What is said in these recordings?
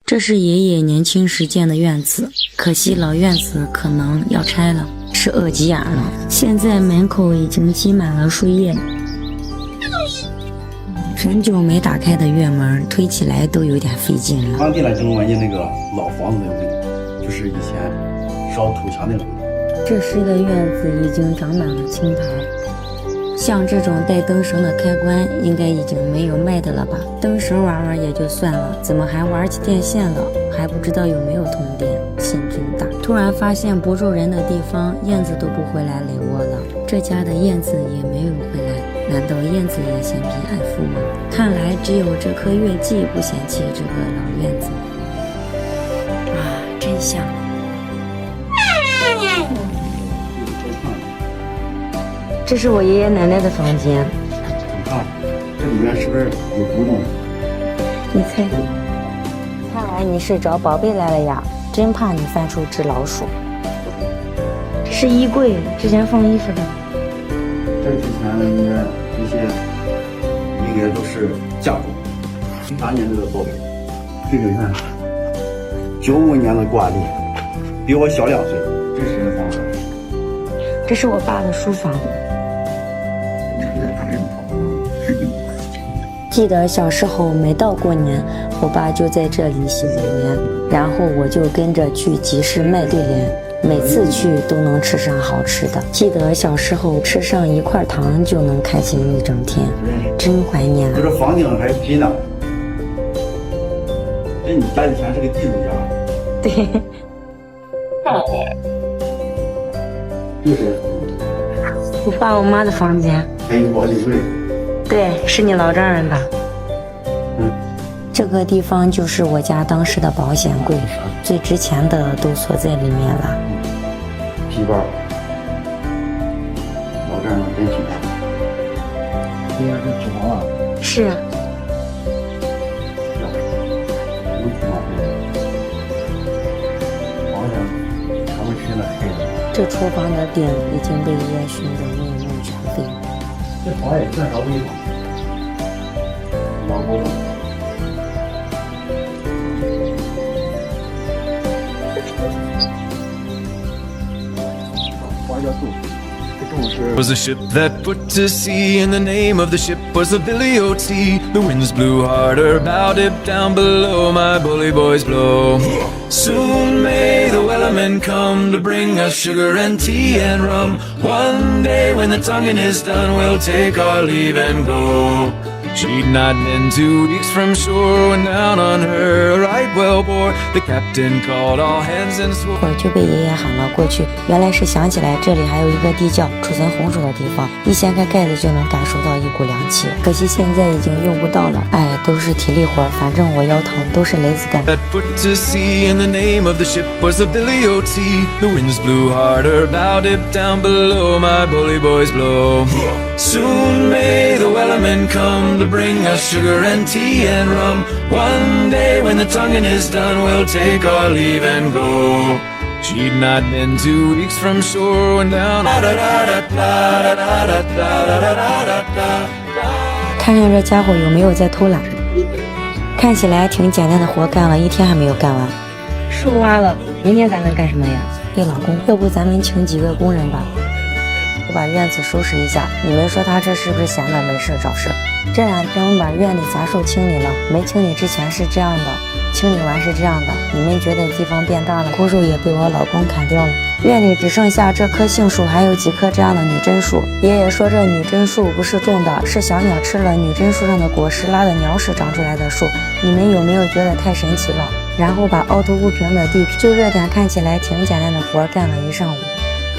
这是爷爷年轻时建的院子，可惜老院子可能要拆了，是饿急眼了。现在门口已经积满了树叶，很久没打开的院门推起来都有点费劲了。当地来形容人家那个老房子的味道，就是以前烧土墙那种味道。这时的院子已经长满了青苔。像这种带灯绳的开关应该已经没有卖的了吧？灯绳玩也就算了，怎么还玩起电线了？还不知道有没有通电，心真大。突然发现不住人的地方，燕子都不回来垒窝了。这家的燕子也没有回来，难道燕子也嫌贫爱富吗？看来只有这棵月季不嫌弃这个老院子。啊，真香！这是我爷爷奶奶的房间。你看，这里面是不是有古董？你猜？看来你是找宝贝来了呀，真怕你翻出只老鼠。这是衣柜，之前放衣服的。这之前的应该这些应该都是嫁妆。08年这个宝贝，这个你看，95年的挂历，比我小2岁。这是谁的房子？这是我爸的书房。记得小时候每到过年，我爸就在这里洗嘴联，然后我就跟着去集市卖对联，每次去都能吃上好吃的。记得小时候吃上一块糖就能开心一整天，真怀念啊！这房顶还拼呢。这你家以前是个地主家？对。这是我爸我妈的房间。还有保险柜。对，是你老丈人的。这个地方就是我家当时的保险柜，最值钱的都锁在里面了。皮包，老丈人真挺大。这应该是脂肪啊。是啊。这厨房的顶已经被烟熏得面目全非。这房也算啥危房？老公。花叫杜。Was a ship that put to sea, and the name of the ship was the Billy O.T. The winds blew harder, about it down below, my bully boys blow. Soon may the wellermen come to bring us sugar and tea and rum. One day when the tonguing is done, we'll take our leave and go. She'd not been 2 weeks from shore when down on her a right whale bore. The captain called all hands and swore. 我就被爷爷喊了过去，原来是想起来这里还有一个地窖，储存红薯的地方，一掀开盖子就能感受到一股凉气。可惜现在已经用不到了，哎，都是体力活，反正我腰疼，都是雷子干。That put to sea, and the name of the ship was the Billy O.T. The winds blew harder, about it down below, my bully boys blow. Soon may the wellermen come to bring us sugar and tea and rum. One day when the tonguing is done, we'll take our leave and go. She'd not been 2 weeks from shore when down. 看看这家伙有没有在偷懒，看起来挺简单的活，干了1天还没有干完。树挖了，明天咱能干什么呀？哎，老公，要不咱们请几个工人吧？我把院子收拾一下，你们说他这是不是闲的没事找事？这2天我把院里杂树清理了，没清理之前是这样的，清理完是这样的。你们觉得地方变大了，枯树也被我老公砍掉了。院里只剩下这棵杏树，还有几棵这样的女贞树。爷爷说这女贞树不是种的，是小鸟吃了女贞树上的果实拉的鸟屎长出来的树。你们有没有觉得太神奇了？然后把凹凸不平的地皮，就这点看起来挺简单的活干了1上午。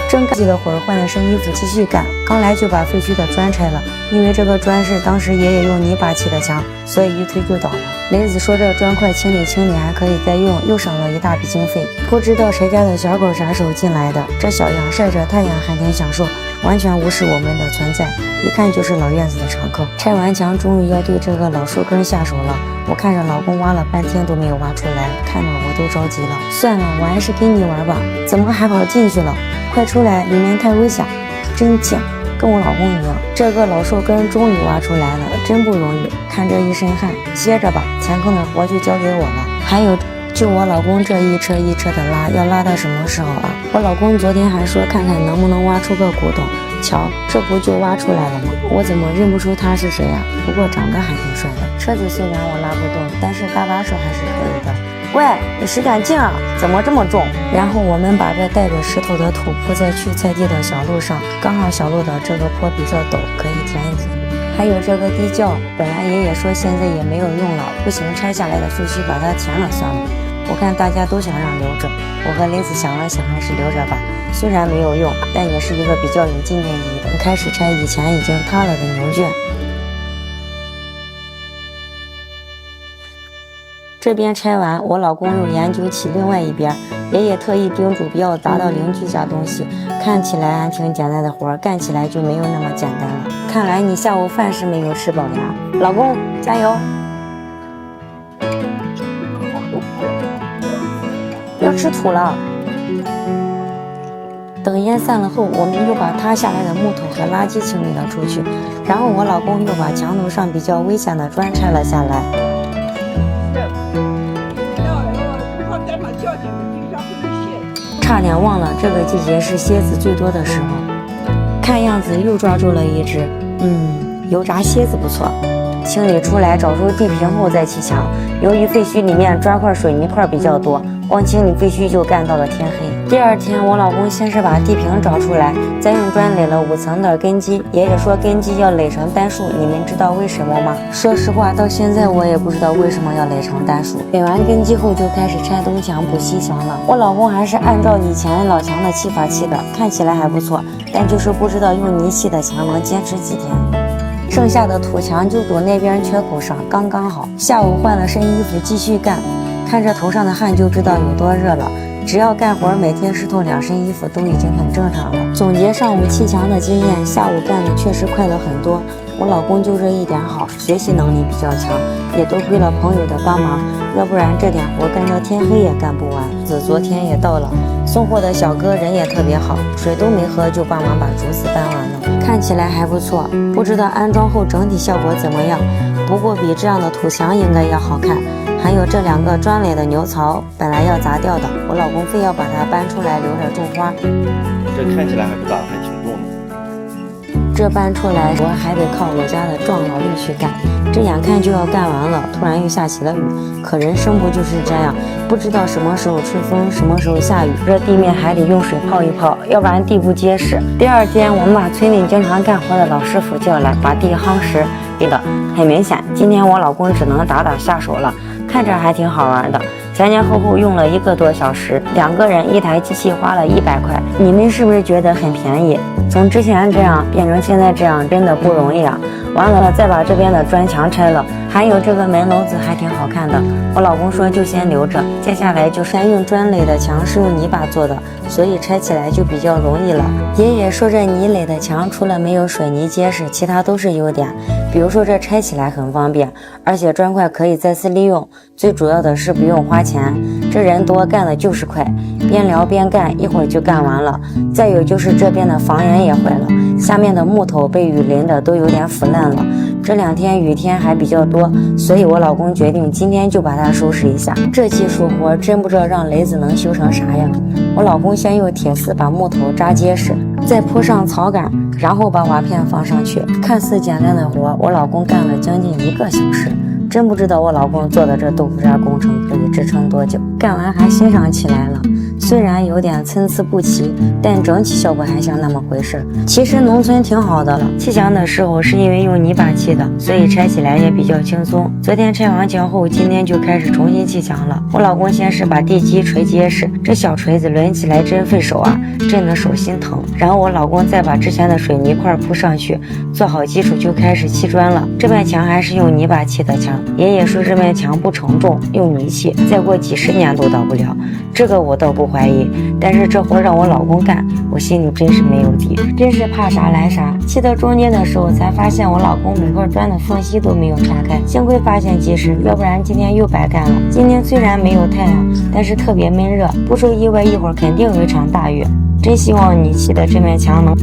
正干了会儿，换了身衣服继续干。刚来就把废墟的砖拆了，因为这个砖是当时爷爷用泥巴砌的墙，所以一推就倒了。雷子说这砖块清理清理还可以再用，又省了一大笔经费。不知道谁家的小狗啥时候进来的，这小羊晒着太阳还挺享受，完全无视我们的存在，一看就是老院子的常客。拆完墙终于要对这个老树根下手了，我看着老公挖了半天都没有挖出来，看着我都着急了。算了，我还是跟你玩吧。怎么还跑进去了？快出来，里面太危险。真犟，跟我老公一样。这个老树根终于挖出来了，真不容易。看这一身汗，歇着吧，前坑的活就交给我了。还有就我老公这一车一车的拉，要拉到什么时候啊？我老公昨天还说看看能不能挖出个古董，瞧，这不就挖出来了吗？我怎么认不出他是谁啊？不过长得还挺帅的。车子虽然我拉不动，但是搭把手还是可以的。喂，你使点劲啊，怎么这么重？然后我们把这带着石头的土铺在去菜地的小路上，刚好小路的这个坡比较陡，可以填一填。还有这个地窖，本来爷爷说现在也没有用了，不行，拆下来的废墟把它填了算了。我看大家都想让留着，我和雷子想了想，还是留着吧。虽然没有用，但也是一个比较有纪念意义的。开始拆以前已经塌了的牛圈。这边拆完，我老公又研究起另外一边。爷爷特意叮嘱不要砸到邻居家东西，看起来还挺简单的活，干起来就没有那么简单了。看来你下午饭是没有吃饱呀，老公加油！要吃土了。等烟散了后，我们又把塌下来的木头和垃圾清理了出去，然后我老公又把墙头上比较危险的砖拆了下来。差点忘了，这个季节是蝎子最多的时候。看样子又抓住了一只，油炸蝎子不错。清理出来，找出地坪后再砌墙。由于废墟里面砖块、水泥块比较多，光清理废墟就干到了天黑。第二天，我老公先是把地坪找出来，再用砖垒了5层的根基。爷爷说根基要垒成单数，你们知道为什么吗？说实话，到现在我也不知道为什么要垒成单数。垒完根基后就开始拆东墙补西墙了。我老公还是按照以前老墙的砌法砌的，看起来还不错，但就是不知道用泥砌的墙能坚持几天。剩下的土墙就堵那边缺口上，刚刚好。下午换了身衣服继续干，看着头上的汗就知道有多热了。只要干活，每天湿透2身衣服都已经很正常了。总结上午砌墙的经验，下午干的确实快了很多。我老公就这一点好，学习能力比较强，也多亏了朋友的帮忙，要不然这点活干到天黑也干不完。昨天也到了，送货的小哥人也特别好，水都没喝就帮忙把竹子搬完了，看起来还不错，不知道安装后整体效果怎么样，不过比这样的土墙应该要好看。还有这2个砖垒的牛槽，本来要砸掉的，我老公非要把它搬出来留着种花。这看起来还不大，还挺重的。这搬出来我还得靠我家的壮劳力去干，这眼看就要干完了，突然又下起了雨。可人生不就是这样，不知道什么时候吹风，什么时候下雨，这地面还得用水泡一泡，要不然地不结实。第二天我们把村里经常干活的老师傅叫来，把地夯实。对的，很明显，今天我老公只能打下手了，看着还挺好玩的。前后用了1个多小时，2个人1台机器花了100块。你们是不是觉得很便宜？从之前这样变成现在这样，真的不容易啊！完了，再把这边的砖墙拆了，还有这个门楼子还挺好看的。我老公说就先留着，接下来就先用砖垒的墙是用泥巴做的，所以拆起来就比较容易了。爷爷说这泥垒的墙除了没有水泥结实，其他都是优点。比如说这拆起来很方便，而且砖块可以再次利用，最主要的是不用花钱。这人多干的就是快，边聊边干，一会儿就干完了。再有就是这边的房檐也坏了，下面的木头被雨淋的都有点腐烂了。这2天雨天还比较多，所以我老公决定今天就把它收拾一下。这技术活真不知道让雷子能修成啥样。我老公先用铁丝把木头扎结实，再铺上草杆，然后把瓦片放上去。看似简单的活，我老公干了将近1个小时。真不知道我老公做的这豆腐渣工程可以支撑多久。干完还欣赏起来了，虽然有点参差不齐，但整体效果还像那么回事。其实农村挺好的了，砌墙的时候是因为用泥巴砌的，所以拆起来也比较轻松。昨天拆完墙后，今天就开始重新砌墙了。我老公先是把地基锤结实，这小锤子抡起来真费手啊，震得手心疼。然后我老公再把之前的水泥块铺上去，做好基础就开始砌砖了。这面墙还是用泥巴砌的墙，爷爷说这面墙不承重，用泥砌，再过几10年都到不了。这个我倒不怀疑，但是这活让我老公干，我心里真是没有底，真是怕啥来啥。砌到中间的时候才发现我老公每块砖的缝隙都没有拆开，幸亏发现及时，要不然今天又白干了。今天虽然没有太阳，但是特别闷热，不出意外一会儿肯定有一场大雨。真希望你砌的这面墙能